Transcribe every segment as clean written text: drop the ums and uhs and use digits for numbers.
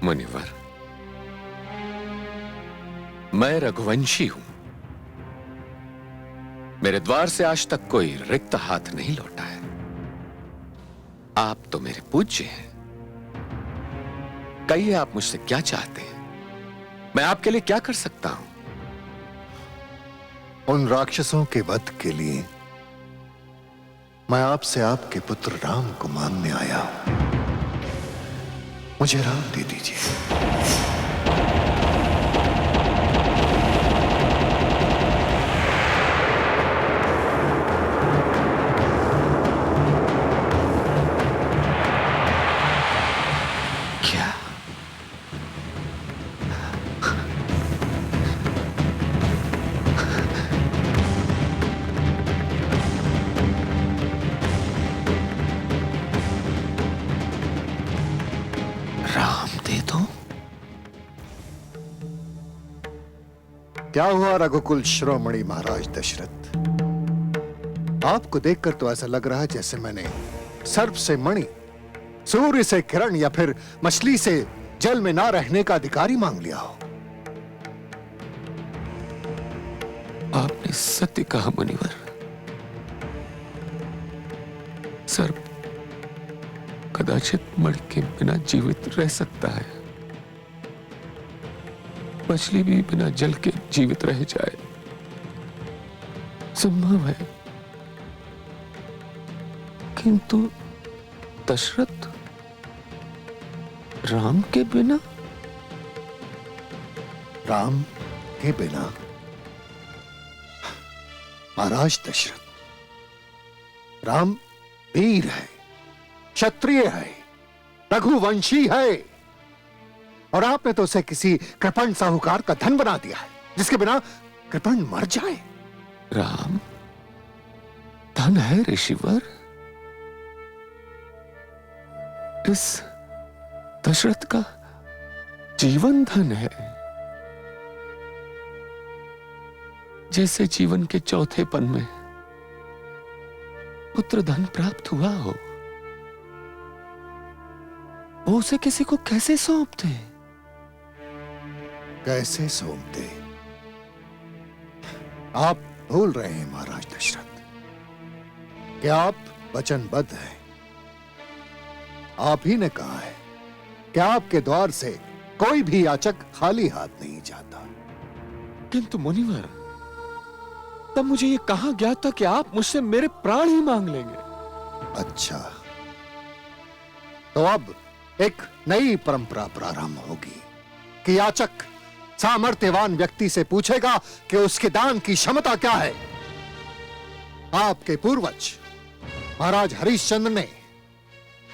मुनिवर, मैं रघुवंशी हूं। मेरे द्वार से आज तक कोई रिक्त हाथ नहीं लौटा है। आप तो मेरे पूज्य हैं। कहिए, आप मुझसे क्या चाहते हैं? मैं आपके लिए क्या कर सकता हूं? उन राक्षसों के वध के लिए मैं आपसे आपके पुत्र राम को मांगने आया हूं। मुझे राम दे दीजिए। क्या हुआ रघुकुल शिरोमणि महाराज दशरथ? आपको देखकर तो ऐसा लग रहा है जैसे मैंने सर्प से मणि, सूर्य से किरण या फिर मछली से जल में ना रहने का अधिकारी मांग लिया हो। आपने सत्य कहा मुनिवर। सर्प कदाचित मणि के बिना जीवित रह सकता है, मछली भी बिना जल के जीवित रह जाए, संभव है। किंतु दशरथ राम के बिना? राम के बिना? महाराज दशरथ, राम वीर है, क्षत्रिय है, रघुवंशी है, और आपने तो उसे किसी कृपण साहूकार का धन बना दिया है, जिसके बिना कृपण मर जाए। राम धन है ऋषिवर। इस दशरथ का जीवन धन है। जैसे जीवन के चौथे पन में पुत्र धन प्राप्त हुआ हो, वो उसे किसी को कैसे सौंपते? कैसे सौंपते? आप भूल रहे हैं महाराज दशरथ कि आप वचनबद्ध हैं। आप ही ने कहा है कि आपके द्वार से कोई भी याचक खाली हाथ नहीं जाता। किंतु मुनिवर, तब मुझे यह कहा गया था कि आप मुझसे मेरे प्राण ही मांग लेंगे। अच्छा, तो अब एक नई परंपरा प्रारंभ होगी कि याचक सामर्थ्यवान व्यक्ति से पूछेगा कि उसके दान की क्षमता क्या है। आपके पूर्वज महाराज हरिश्चंद्र ने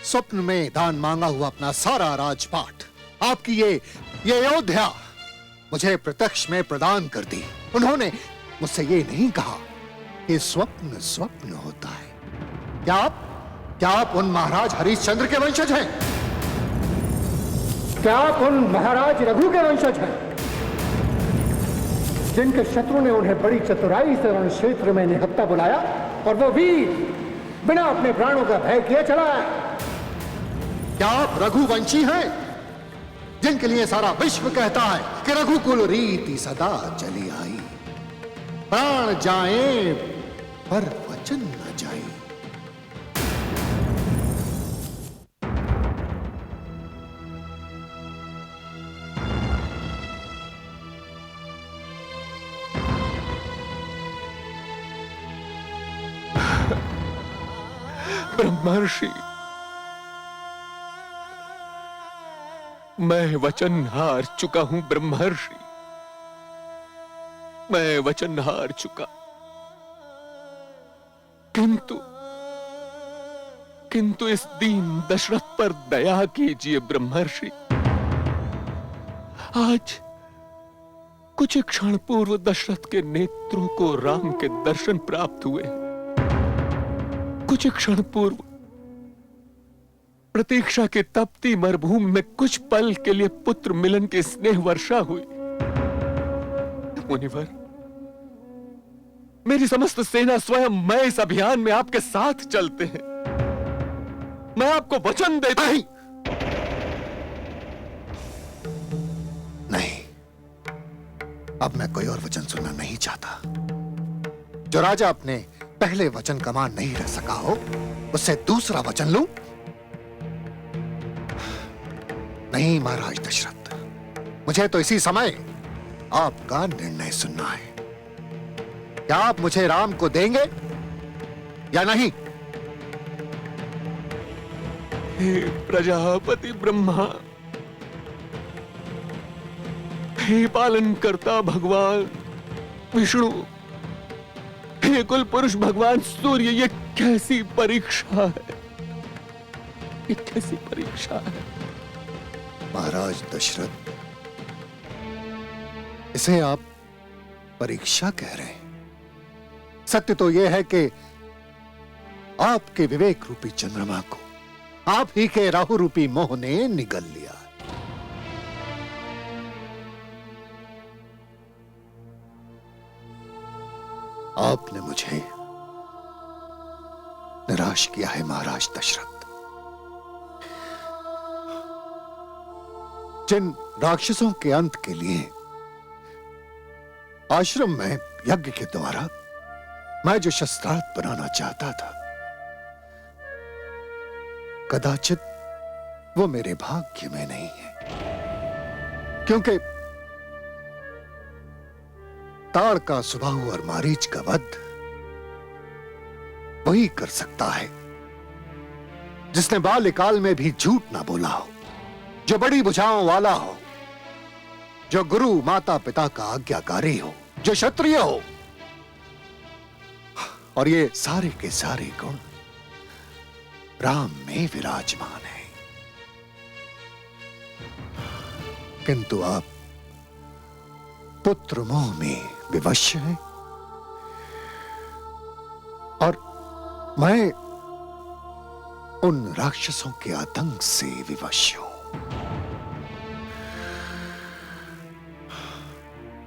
स्वप्न में दान मांगा हुआ अपना सारा राजपाट, आपकी ये अयोध्या मुझे प्रत्यक्ष में प्रदान कर दी। उन्होंने मुझसे ये नहीं कहा कि स्वप्न स्वप्न होता है। क्या आप उन महाराज हरिश्चंद्र के वंशज हैं? क्या आप उन महाराज रघु के वंशज हैं, जिनके शत्रु ने उन्हें बड़ी चतुराई से रण क्षेत्र में निहत्था बुलाया और वो वीर बिना अपने प्राणों का भय किए चला आया? क्या आप रघुवंशी हैं, जिनके लिए सारा विश्व कहता है कि रघुकुल रीति सदा चली आई, प्राण जाए पर वचन न जाए? ब्रह्मर्षि, मैं वचन हार चुका हूं। ब्रह्मर्षि, मैं वचन हार चुका। किंतु इस दीन दशरथ पर दया कीजिए ब्रह्मर्षि। आज कुछ क्षण पूर्व दशरथ के नेत्रों को राम के दर्शन प्राप्त हुए। कुछ क्षण पूर्व प्रतीक्षा के तपती मरुभूमि में कुछ पल के लिए पुत्र मिलन की स्नेह वर्षा हुई। मुनिवर, मेरी समस्त सेना स्वयं मैं इस अभियान में आपके साथ चलते हैं। मैं आपको वचन देता हूं। अब मैं कोई और वचन सुनना नहीं चाहता। जो राजा अपने पहले वचन का मान नहीं रह सका हो, उससे दूसरा वचन लूं? नहीं महाराज दशरथ, मुझे तो इसी समय आपका निर्णय सुनना है। क्या आप मुझे राम को देंगे या नहीं? हे प्रजापति ब्रह्मा, हे पालन करता भगवान विष्णु, हे कुल पुरुष भगवान सूर्य, ये कैसी परीक्षा है, ये कैसी परीक्षा है। महाराज दशरथ, इसे आप परीक्षा कह रहे हैं? सत्य तो यह है कि आपके विवेक रूपी चंद्रमा को आप ही के राहु रूपी मोह ने निगल लिया। आपने मुझे निराश किया है महाराज दशरथ। जिन राक्षसों के अंत के लिए आश्रम में यज्ञ के द्वारा मैं जो शस्त्रास्त्र बनाना चाहता था, कदाचित वो मेरे भाग्य में नहीं है। क्योंकि ताड़ का सुबाहु और मारीच का वध वही कर सकता है जिसने बाल्यकाल में भी झूठ ना बोला हो, जो बड़ी भुजाओं वाला हो, जो गुरु माता पिता का आज्ञाकारी हो, जो क्षत्रिय हो। और ये सारे के सारे गुण राम में विराजमान है। किंतु आप पुत्र मोह में विवश हैं और मैं उन राक्षसों के आतंक से विवश हूं।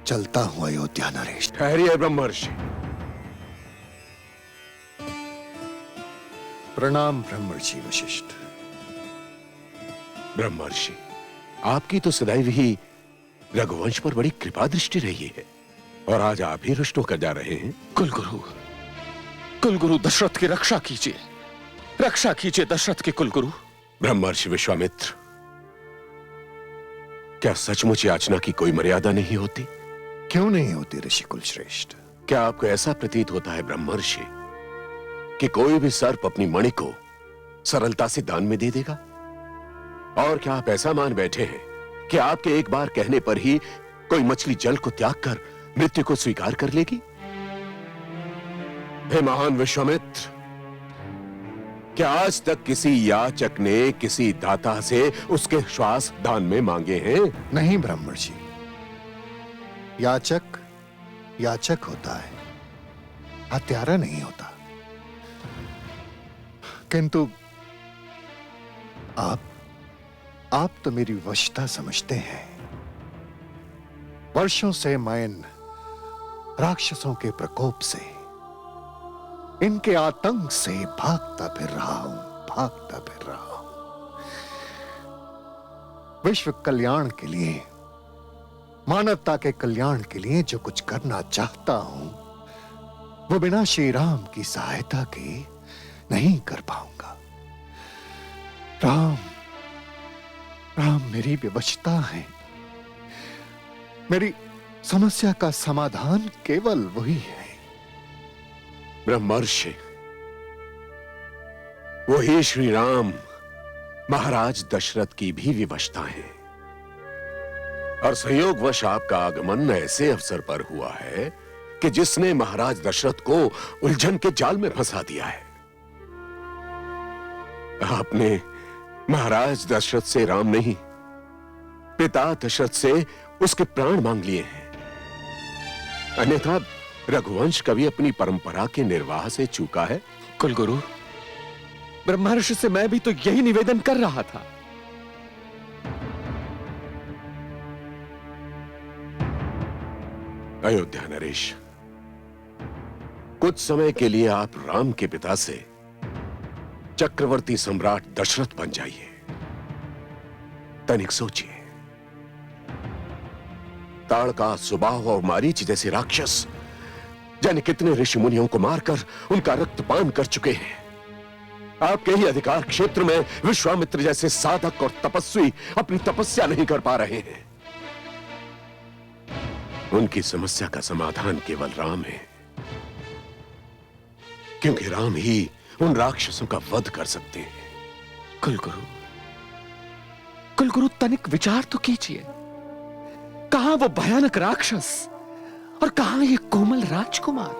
चलता हूं अयोध्या नरेश। ठहरिए ब्रह्मर्षि। प्रणाम ब्रह्मर्षि वशिष्ठ। ब्रह्मर्षि, आपकी तो सदैव ही रघुवंश पर बड़ी कृपा दृष्टि रही है और आज आप ही रुष्ट होकर जा रहे हैं। कुलगुरु दशरथ की रक्षा कीजिए, रक्षा कीजिए दशरथ के कुलगुरु। ब्रह्मर्षि विश्वामित्र, क्या सचमुच याचना की कोई मर्यादा नहीं होती? क्यों नहीं होती ऋषि कुल श्रेष्ठ? क्या आपको ऐसा प्रतीत होता है ब्रह्मर्षि कि कोई भी सर्प अपनी मणि को सरलता से दान में दे देगा? और क्या आप ऐसा मान बैठे हैं कि आपके एक बार कहने पर ही कोई मछली जल को त्याग कर मृत्यु को स्वीकार कर लेगी? हे महान विश्वामित्र, क्या आज तक किसी याचक ने किसी दाता से उसके श्वास दान में मांगे हैं? नहीं ब्रह्मर्षि, याचक याचक होता है, हत्यारा नहीं होता। किंतु आप तो मेरी वशता समझते हैं। वर्षों से मैं इन राक्षसों के प्रकोप से, इनके आतंक से भागता फिर रहा हूं। विश्व कल्याण के लिए, मानवता के कल्याण के लिए जो कुछ करना चाहता हूं, वो बिना श्री राम की सहायता के नहीं कर पाऊंगा। राम मेरी विवशता है। मेरी समस्या का समाधान केवल वही है। ब्रह्मर्षि, वही श्री राम महाराज दशरथ की भी विवशता है और संयोगवश आपका आगमन ऐसे अवसर पर हुआ है कि जिसने महाराज दशरथ को उलझन के जाल में फंसा दिया है। आपने महाराज दशरथ से राम नहीं, पिता दशरथ से उसके प्राण मांग लिए हैं। अन्यथा रघुवंश कभी अपनी परंपरा के निर्वाह से चूका है? कुलगुरु, ब्रह्मर्षि से मैं भी तो यही निवेदन कर रहा था। अयोध्या नरेश, कुछ समय के लिए आप राम के पिता से चक्रवर्ती सम्राट दशरथ बन जाइए। तनिक सोचिए, ताड़का, सुबाह और मारीच जैसे राक्षस जाने कितने ऋषि मुनियों को मारकर उनका रक्तपान कर चुके हैं। आपके ही अधिकार क्षेत्र में विश्वामित्र जैसे साधक और तपस्वी अपनी तपस्या नहीं कर पा रहे हैं। उनकी समस्या का समाधान केवल राम है, क्योंकि राम ही उन राक्षसों का वध कर सकते हैं। कुलगुरु तनिक विचार तो कीजिए। कहां वो भयानक राक्षस और कहां ये कोमल राजकुमार?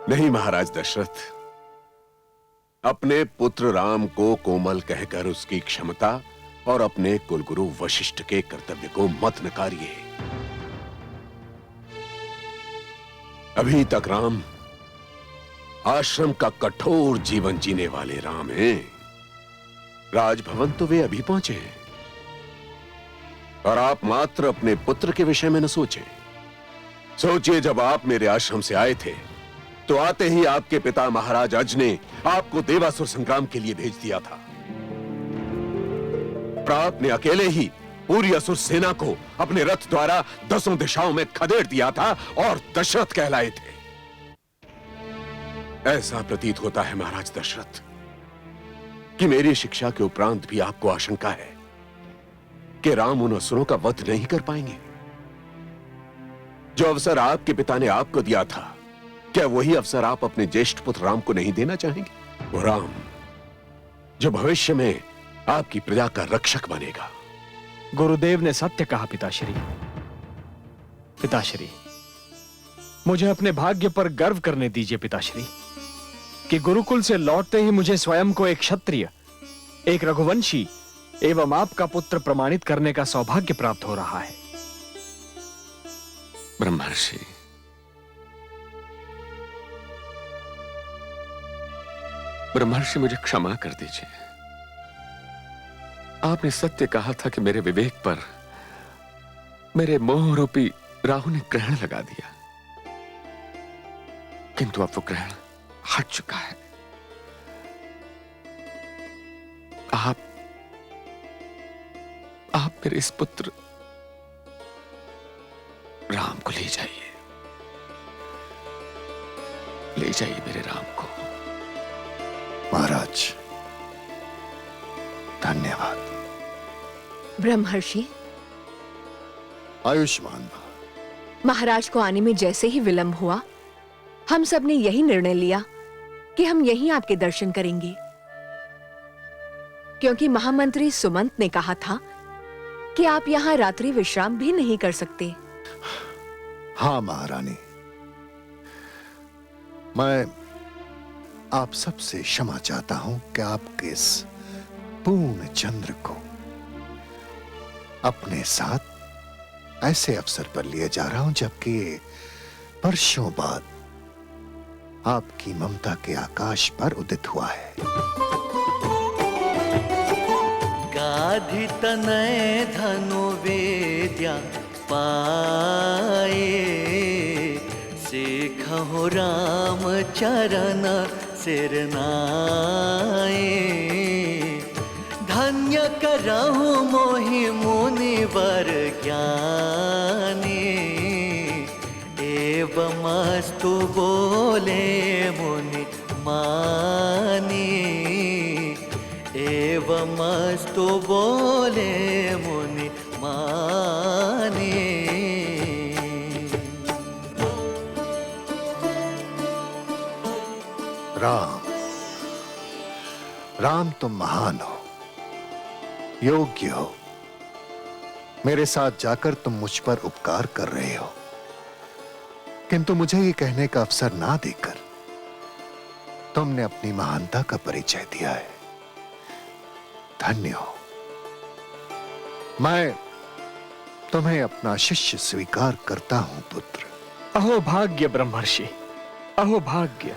नहीं महाराज दशरथ, अपने पुत्र राम को कोमल कहकर उसकी क्षमता और अपने कुलगुरु वशिष्ठ के कर्तव्य को मत नकारिए। अभी तक राम आश्रम का कठोर जीवन जीने वाले राम हैं। राजभवन तो वे अभी पहुंचे हैं और आप मात्र अपने पुत्र के विषय में न सोचें। सोचिए, जब आप मेरे आश्रम से आए थे तो आते ही आपके पिता महाराज अज ने आपको देवासुर संग्राम के लिए भेज दिया था। प्रात ने अकेले ही पूरी असुर सेना को अपने रथ द्वारा 10 दिशाओं में खदेड़ दिया था और दशरथ कहलाए थे। ऐसा प्रतीत होता है महाराज दशरथ कि मेरी शिक्षा के उपरांत भी आपको आशंका है कि राम उन असुरों का वध नहीं कर पाएंगे। जो अवसर आपके पिता ने आपको दिया था, क्या वही अवसर आप अपने ज्येष्ठ पुत्र राम को नहीं देना चाहेंगे? वो राम जो भविष्य में आपकी प्रजा का रक्षक बनेगा। गुरुदेव ने सत्य कहा पिताश्री। पिताश्री, मुझे अपने भाग्य पर गर्व करने दीजिए पिताश्री, कि गुरुकुल से लौटते ही मुझे स्वयं को एक क्षत्रिय, एक रघुवंशी एवं आपका पुत्र प्रमाणित करने का सौभाग्य प्राप्त हो रहा है। ब्रह्मर्षि, ब्रह्मर्षि मुझे क्षमा कर दीजिए। आपने सत्य कहा था कि मेरे विवेक पर मेरे मोह रूपी राहु ने ग्रहण लगा दिया, किंतु अब वो ग्रहण हट चुका है। आप मेरे इस पुत्र राम को ले जाइए, ले जाइए मेरे राम को। महाराज, धन्यवाद। ब्रह्मर्षि, आयुष्मान भव। महाराज को आने में जैसे ही विलंब हुआ, हम सब ने यही निर्णय लिया कि हम यहीं आपके दर्शन करेंगे, क्योंकि महामंत्री सुमंत ने कहा था कि आप यहां रात्रि विश्राम भी नहीं कर सकते। हाँ महारानी, मैं आप सबसे क्षमा चाहता हूं कि आपके इस पूर्ण चंद्र को अपने साथ ऐसे अवसर पर लिए जा रहा हूं जबकि वर्षों बाद आपकी ममता के आकाश पर उदित हुआ है। गाधि तनय धनु वेद्या पाए, सीखहु राम चरण सिरनाए। धन्य करहु मोहि मुनिवर ज्ञानी, एवमस्तु बोले मुनि मानी। एवमस्तु बोले मुनि मानी। राम, राम तुम महान हो, योग्य हो। मेरे साथ जाकर तुम मुझ पर उपकार कर रहे हो, किंतु मुझे ये कहने का अवसर ना देकर तुमने अपनी महानता का परिचय दिया है। धन्य हो। मैं तुम्हें अपना शिष्य स्वीकार करता हूं पुत्र। अहो भाग्य ब्रह्मर्षि, अहो भाग्य।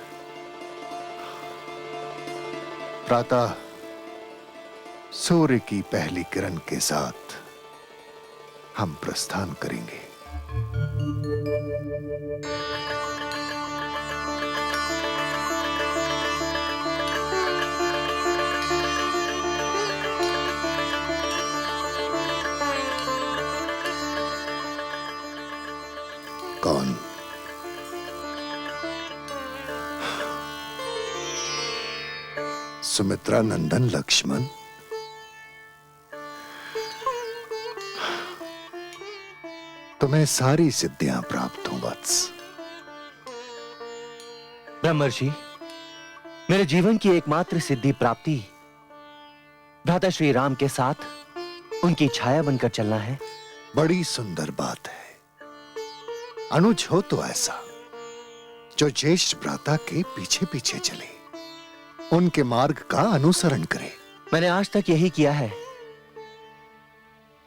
प्रातः सूर्य की पहली किरण के साथ हम प्रस्थान करेंगे। कौन? सुमित्रा नंदन लक्ष्मण। तुम्हें सारी सिद्धियां प्राप्त हों वत्स। ब्रह्मर्षि, मेरे जीवन की एकमात्र सिद्धि प्राप्ति भ्राता श्री राम के साथ उनकी छाया बनकर चलना है। बड़ी सुंदर बात है। अनुज हो तो ऐसा जो ज्येष्ठ भ्राता के पीछे पीछे चले, उनके मार्ग का अनुसरण करे। मैंने आज तक यही किया है।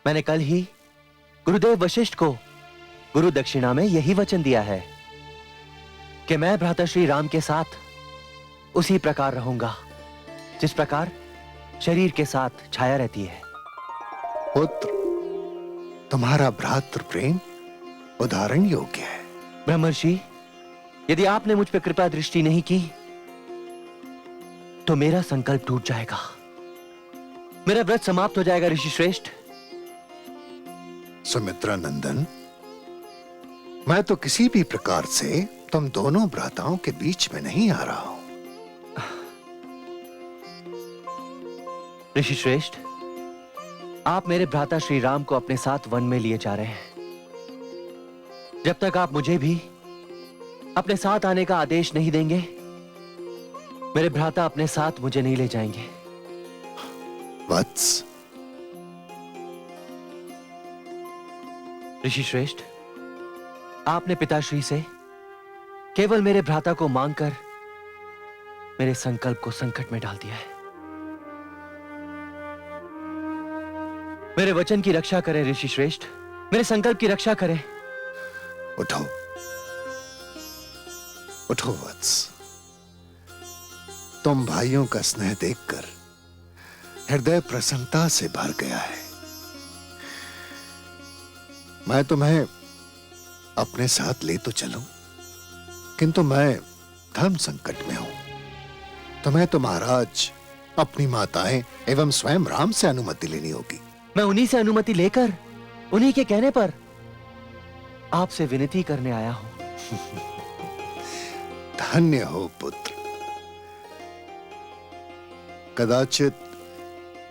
मैंने कल ही गुरुदेव वशिष्ठ को गुरु दक्षिणा में यही वचन दिया है कि मैं भ्राता श्री राम के साथ उसी प्रकार रहूंगा जिस प्रकार शरीर के साथ छाया रहती है। पुत्र, तुम्हारा भ्रातृ प्रेम उदाहरण योग्य है। ब्रह्मर्षि, यदि आपने मुझ पर कृपा दृष्टि नहीं की तो मेरा संकल्प टूट जाएगा, मेरा व्रत समाप्त हो जाएगा। ऋषि श्रेष्ठ। सुमित्रा नंदन, मैं तो किसी भी प्रकार से तुम दोनों भ्राताओं के बीच में नहीं आ रहा हूं। ऋषि श्रेष्ठ, आप मेरे भ्राता श्री राम को अपने साथ वन में लिए जा रहे हैं। जब तक आप मुझे भी अपने साथ आने का आदेश नहीं देंगे, मेरे भ्राता अपने साथ मुझे नहीं ले जाएंगे। वत्स, ऋषि श्रेष्ठ, आपने पिताश्री से केवल मेरे भ्राता को मांगकर मेरे संकल्प को संकट में डाल दिया है। मेरे वचन की रक्षा करें ऋषि श्रेष्ठ, मेरे संकल्प की रक्षा करें। उठो उठो वत्स। तुम भाइयों का स्नेह देखकर हृदय प्रसन्नता से भर गया है। मैं तुम्हें अपने साथ ले तो चलूं, किंतु मैं धर्म संकट में हूं। तुम्हें तो महाराज अपनी माताएं एवं स्वयं राम से अनुमति लेनी होगी। मैं उन्हीं से अनुमति लेकर, उन्हीं के कहने पर आपसे विनती करने आया हूं। धन्य हो पुत्र। कदाचित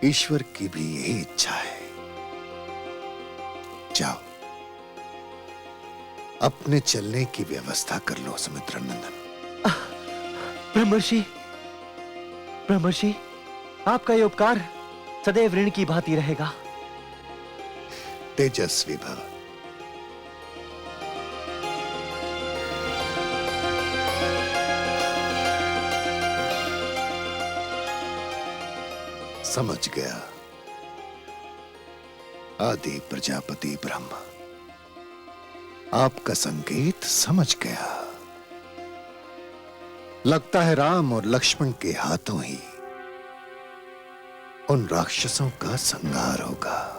ईश्वर की भी यही इच्छा है। जाओ, अपने चलने की व्यवस्था कर लो सुमित्रा नंदन। ब्रह्मर्षि, ब्रह्मर्षि, आपका ये उपकार सदैव ऋण की भांति रहेगा। तेजस्वी भव। समझ गया। आदि प्रजापति ब्रह्म आपका संकेत समझ गया। लगता है राम और लक्ष्मण के हाथों ही उन राक्षसों का संहार होगा।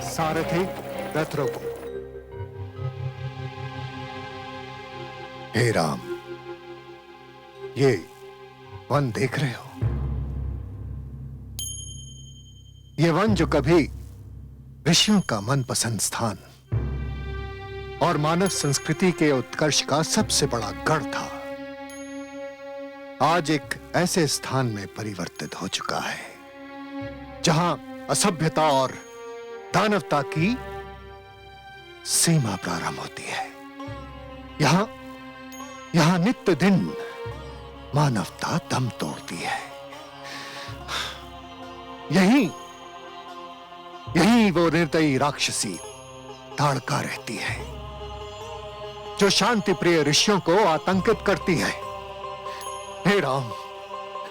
सारथी, रथ रोको। हे राम, ये वन देख रहे हो? ये वन जो कभी ऋषियों का मनपसंद स्थान और मानव संस्कृति के उत्कर्ष का सबसे बड़ा गढ़ था, आज एक ऐसे स्थान में परिवर्तित हो चुका है जहां असभ्यता और दानवता की सीमा प्रारंभ होती है। यहां नित्य दिन मानवता दम तोड़ती है। यही वो निर्दयी राक्षसी ताड़का रहती है जो शांति प्रिय ऋषियों को आतंकित करती है। हे राम,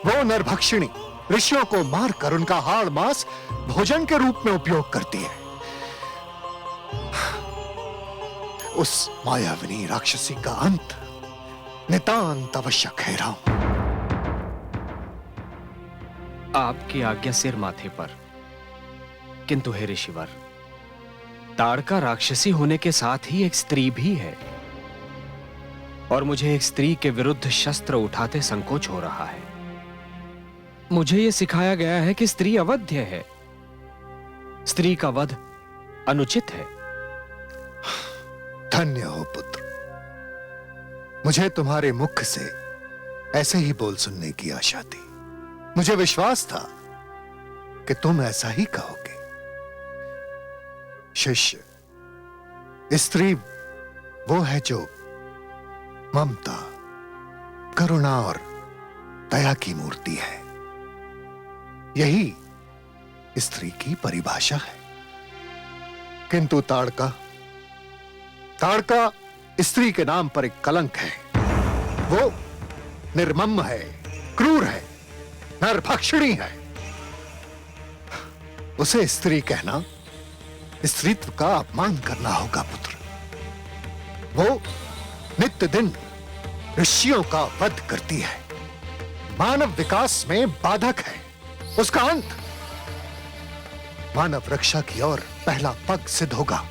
वो नरभक्षिणी ऋषियों को मारकर उनका हाड़ मांस भोजन के रूप में उपयोग करती है। उस मायाविनी राक्षसी का अंत नितांत आवश्यक है राम। आपकी आज्ञा सिर माथे पर। किंतु हे ऋषिवर, ताड़का राक्षसी होने के साथ ही एक स्त्री भी है। और मुझे एक स्त्री के विरुद्ध शस्त्र उठाते संकोच हो रहा है। मुझे यह सिखाया गया है कि स्त्री अवध्य है, स्त्री का वध अनुचित है। धन्य हो पुत्र, मुझे तुम्हारे मुख से ऐसे ही बोल सुनने की आशा थी। मुझे विश्वास था कि तुम ऐसा ही कहोगे। शिष्य, स्त्री वो है जो ममता, करुणा और दया की मूर्ति है। यही स्त्री की परिभाषा है। किंतु ताड़का स्त्री के नाम पर एक कलंक है। वो निर्मम है, क्रूर है, नरभक्षिणी है। उसे स्त्री कहना स्त्रीत्व का अपमान करना होगा पुत्र। वो नित्य दिन ऋषियों का वध करती है, मानव विकास में बाधक है। उसका अंत मानव रक्षा की ओर पहला पग सिद्ध होगा।